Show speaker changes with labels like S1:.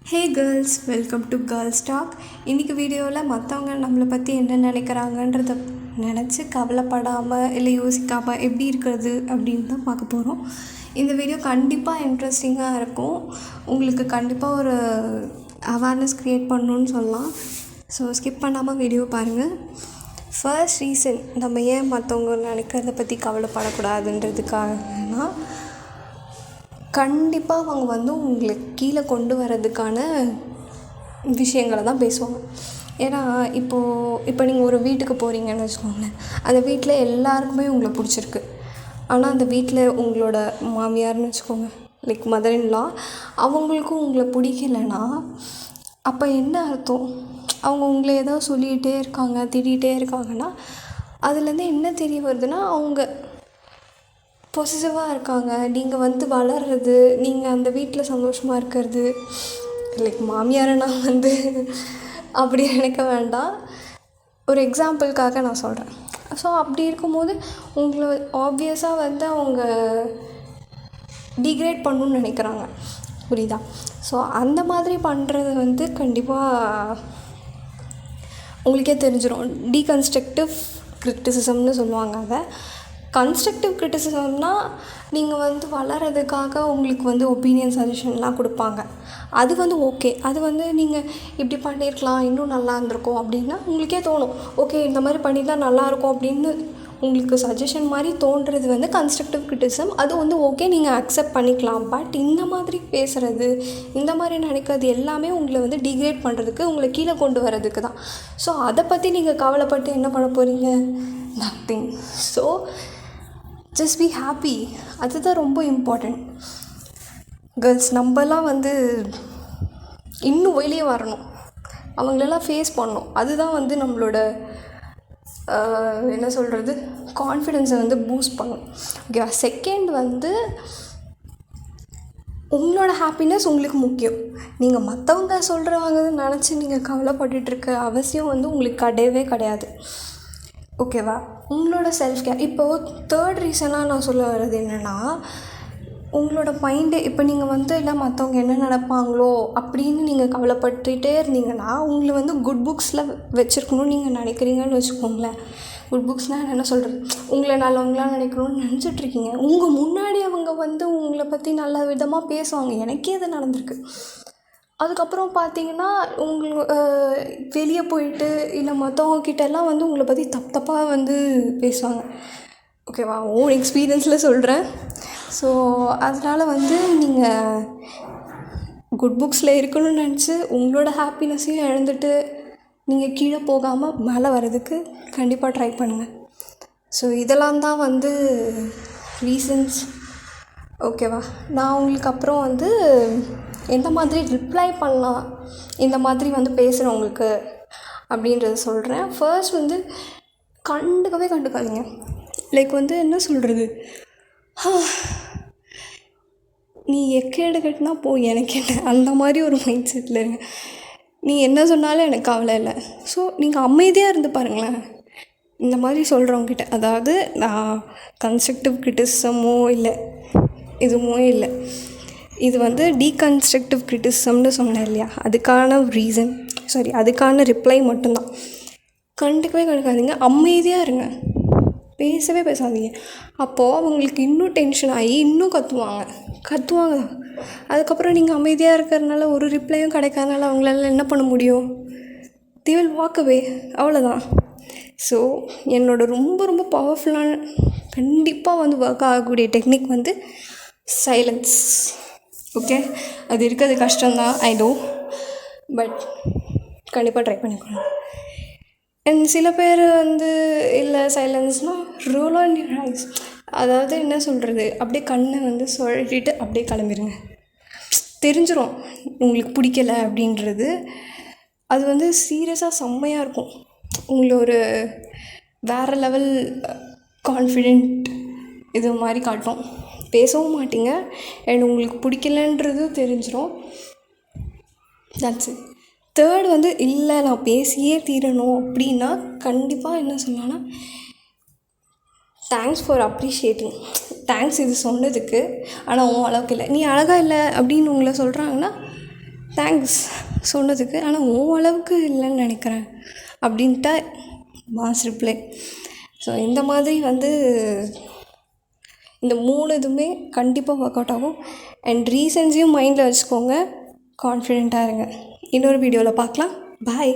S1: Hey girls, welcome to girls talk. இன்றைக்கி வீடியோவில் மற்றவங்க நம்மளை பற்றி என்ன நினைக்கிறாங்கன்றத நினச்சி கவலைப்படாமல் இல்லை யோசிக்காமல் எப்படி இருக்கிறது அப்படின்னு தான் பார்க்க போகிறோம். இந்த வீடியோ கண்டிப்பாக இன்ட்ரெஸ்டிங்காக இருக்கும். உங்களுக்கு கண்டிப்பாக ஒரு அவேர்னஸ் க்ரியேட் பண்ணணுன்னு சொல்லலாம். ஸோ ஸ்கிப் பண்ணாமல் வீடியோ பாருங்கள். ஃபர்ஸ்ட் ரீசன் நம்ம ஏன் மற்றவங்க நினைக்கிறத பற்றி கவலைப்படக்கூடாதுன்றதுக்காகனா, கண்டிப்பாக அவங்க உங்களை கீழே கொண்டு வர்றதுக்கான விஷயங்களை தான் பேசுவாங்க. ஏன்னா இப்போ நீங்கள் ஒரு வீட்டுக்கு போகிறீங்கன்னு வச்சுக்கோங்களேன். அந்த வீட்டில் எல்லாருக்குமே உங்களை பிடிச்சிருக்கு. ஆனால் அந்த வீட்டில் உங்களோட மாமியார்னு வச்சுக்கோங்க, லைக் மதர் இன் லா, அவங்களுக்கும் உங்களை பிடிக்கலைன்னா அப்போ என்ன அர்த்தம்? அவங்க உங்களை ஏதோ சொல்லிகிட்டே இருக்காங்க, திட்டிகிட்டே இருக்காங்கன்னா அதுலேருந்து என்ன தெரிய வருதுன்னா, அவங்க பொசிட்டிவாக இருக்காங்க. நீங்கள் வளர்றது, நீங்கள் அந்த வீட்டில் சந்தோஷமாக இருக்கிறது, லைக் மாமியாரை நான் அப்படி நினைக்க வேண்டாம். ஒரு எக்ஸாம்பிளுக்காக நான் சொல்கிறேன். ஸோ அப்படி இருக்கும்போது உங்களை ஆப்வியஸாக அவங்க டிக்ரேட் பண்ணணுன்னு நினைக்கிறாங்க. புரியுதா? ஸோ அந்த மாதிரி பண்ணுறது கண்டிப்பாக உங்களுக்கே தெரிஞ்சிடும். டீகன்ஸ்ட்ரக்டிவ் கிரிட்டிசிசம்னு சொல்லுவாங்க. அதை கன்ஸ்ட்ரக்டிவ் கிரிட்டிசிசம்னால் நீங்கள் வளர்கிறதுக்காக உங்களுக்கு ஒப்பீனியன் சஜஷன்லாம் கொடுப்பாங்க. அது ஓகே. அது நீங்கள் இப்படி பண்ணியிருக்கலாம், இன்னும் நல்லா இருந்திருக்கும் அப்படின்னா உங்களுக்கே தோணும், ஓகே இந்த மாதிரி பண்ணியிருந்தா நல்லாயிருக்கும் அப்படின்னு உங்களுக்கு சஜஷன் மாதிரி தோன்றுறது கன்ஸ்ட்ரக்டிவ் கிரிட்டிசிசம். அது ஓகே, நீங்கள் அக்செப்ட் பண்ணிக்கலாம். பட் இந்த மாதிரி பேசுகிறது, இந்த மாதிரி நினைக்கிறது எல்லாமே உங்களை டிக்ரேட் பண்ணுறதுக்கு, உங்களை கீழே கொண்டு வர்றதுக்கு தான். ஸோ அதை பற்றி நீங்கள் கவலைப்பட்டு என்ன பண்ண போகிறீங்க? Nothing. So just be happy. அதுதான் ரொம்ப இம்பார்ட்டண்ட். கேர்ள்ஸ், நம்மலாம் இன்னும் வெளியே வரணும், அவங்களெல்லாம் ஃபேஸ் பண்ணணும். அதுதான் நம்மளோட என்ன சொல்கிறது, கான்ஃபிடென்ஸை பூஸ்ட் பண்ணும். ஓகேவா? செகண்ட் உங்களோட ஹாப்பினஸ் உங்களுக்கு முக்கியம். நீங்கள் மற்றவங்க சொல்கிறவங்கன்னு நினச்சி நீங்கள் கவலைப்பட்டுருக்க அவசியம் உங்களுக்கு கிடையவே கிடையாது. ஓகேவா? உங்களோட செல்ஃப் கேர். இப்போது தேர்ட் ரீசனாக நான் சொல்ல வர்றது என்னென்னா, உங்களோட மைண்டு இப்போ நீங்கள் இல்லை மற்றவங்க என்ன நினைப்பாங்களோ அப்படின்னு நீங்கள் கவலைப்பட்டுகிட்டே இருந்தீங்கன்னா, உங்களை குட் புக்ஸில் வச்சுருக்கணும்னு நீங்கள் நினைக்கிறீங்கன்னு வச்சுக்கோங்களேன். குட் புக்ஸ்னால் என்ன சொல்கிறது, உங்களை நல்லவங்களாம் நினைக்கணும்னு நினச்சிட்ருக்கீங்க. உங்கள் முன்னாடி அவங்க உங்களை பற்றி நல்ல விதமாக பேசுவாங்க. எனக்கே அது நடந்திருக்கு. அதுக்கப்புறம் பார்த்தீங்கன்னா, வெளியே போயிட்டு இல்லை மற்றவங்கக்கிட்டெல்லாம் உங்களை பற்றி தப்பாக பேசுவாங்க. ஓகேவா? ஓன் எக்ஸ்பீரியன்ஸில் சொல்கிறேன். ஸோ அதனால் நீங்கள் குட் புக்ஸில் இருக்கணும்னு நினச்சி உங்களோட ஹாப்பினஸையும் இழந்துட்டு நீங்கள் கீழே போகாமல் மேலே வர்றதுக்கு கண்டிப்பாக ட்ரை பண்ணுங்கள். ஸோ இதெல்லாம் தான் ரீசன்ஸ். ஓகேவா? நான் உங்களுக்கு அப்புறம் எந்த மாதிரி ரிப்ளை பண்ணலாம், இந்த மாதிரி பேசுகிறவங்களுக்கு அப்படின்றத சொல்கிறேன். ஃபர்ஸ்ட் கண்டுக்காதீங்க. லைக் என்ன சொல்கிறது, நீ எக்கேடு கட்டினா போ, எனக்கு என்ன, அந்த மாதிரி ஒரு மைண்ட் செட்டில் இருங்க. நீ என்ன சொன்னாலும் எனக்கு கவலை இல்லை. ஸோ நீங்கள் அமைதியாக இருந்து பாருங்களேன் இந்த மாதிரி சொல்கிறவங்ககிட்ட. அதாவது நான் கன்ஸ்ட்ரக்டிவ் கிரிட்டிசிசமோ இல்லை எதுவுமே இல்லை, இது டீகன்ஸ்ட்ரக்டிவ் கிரிட்டிசிசம்னு சொன்னேன் இல்லையா, அதுக்கான ரிப்ளை மட்டும்தான். கண்டுக்காதீங்க, அமைதியாக இருங்க, பேசவே பேசாதீங்க. அப்போது அவங்களுக்கு இன்னும் டென்ஷன் ஆகி இன்னும் கத்துவாங்க தான். அதுக்கப்புறம் நீங்கள் அமைதியாக இருக்கிறதுனால ஒரு ரிப்ளையும் கிடைக்காதனால அவங்களால என்ன பண்ண முடியும்? they will walk away. அவ்வளோதான். ஸோ என்னோட ரொம்ப ரொம்ப பவர்ஃபுல்லான, கண்டிப்பாக ஒர்க் ஆகக்கூடிய டெக்னிக் சைலன்ஸ். ஓகே, அது இருக்கிறது கஷ்டம்தான், ஐ நோ, பட் கண்டிப்பாக ட்ரை பண்ணிக்கணும். அண்ட் சில பேர் இல்லை சைலன்ஸ்னால் ரோல் ஆன் யுவர் ஐஸ். அதாவது என்ன சொல்கிறது, அப்படியே கண்ணை சுழட்டிட்டு அப்படியே கிளம்பிடுங்க. தெரிஞ்சிடும் உங்களுக்கு பிடிக்கலை அப்படின்றது. அது சீரியஸாக செம்மையாக இருக்கும். உங்களை ஒரு வேறு லெவல் கான்ஃபிடென்ட் இது மாதிரி காட்டும். பேசவும் மாட்டீங்க அண்ட் உங்களுக்கு பிடிக்கலன்றது தெரிஞ்சிடும். That's it. தேர்ட் இல்லை நான் பேசியே தீரணும் அப்படின்னா கண்டிப்பாக என்ன சொல்லலாம்னா, தேங்க்ஸ் ஃபார் அப்ரிஷியேட்டிங். தேங்க்ஸ் இது சொன்னதுக்கு, ஆனால் உன் அளவுக்கு இல்லை, நீ அழகாக இல்லை அப்படின்னு உங்களை சொல்கிறாங்கன்னா தேங்க்ஸ் சொன்னதுக்கு, ஆனால் உன் அளவுக்கு இல்லைன்னு நினைக்கிறேன் அப்படின்ட்டா மாஸ் ரிப்ளை. ஸோ இந்த மாதிரி இந்த 3 இதுவுமே கண்டிப்பாக ஒர்க் அவுட் ஆகும். அண்ட் ரீசன்ஸையும் மைண்டில் வச்சுக்கோங்க, கான்ஃபிடெண்ட்டாக இருங்க. இன்னொரு வீடியோவில் பார்க்கலாம். பாய்.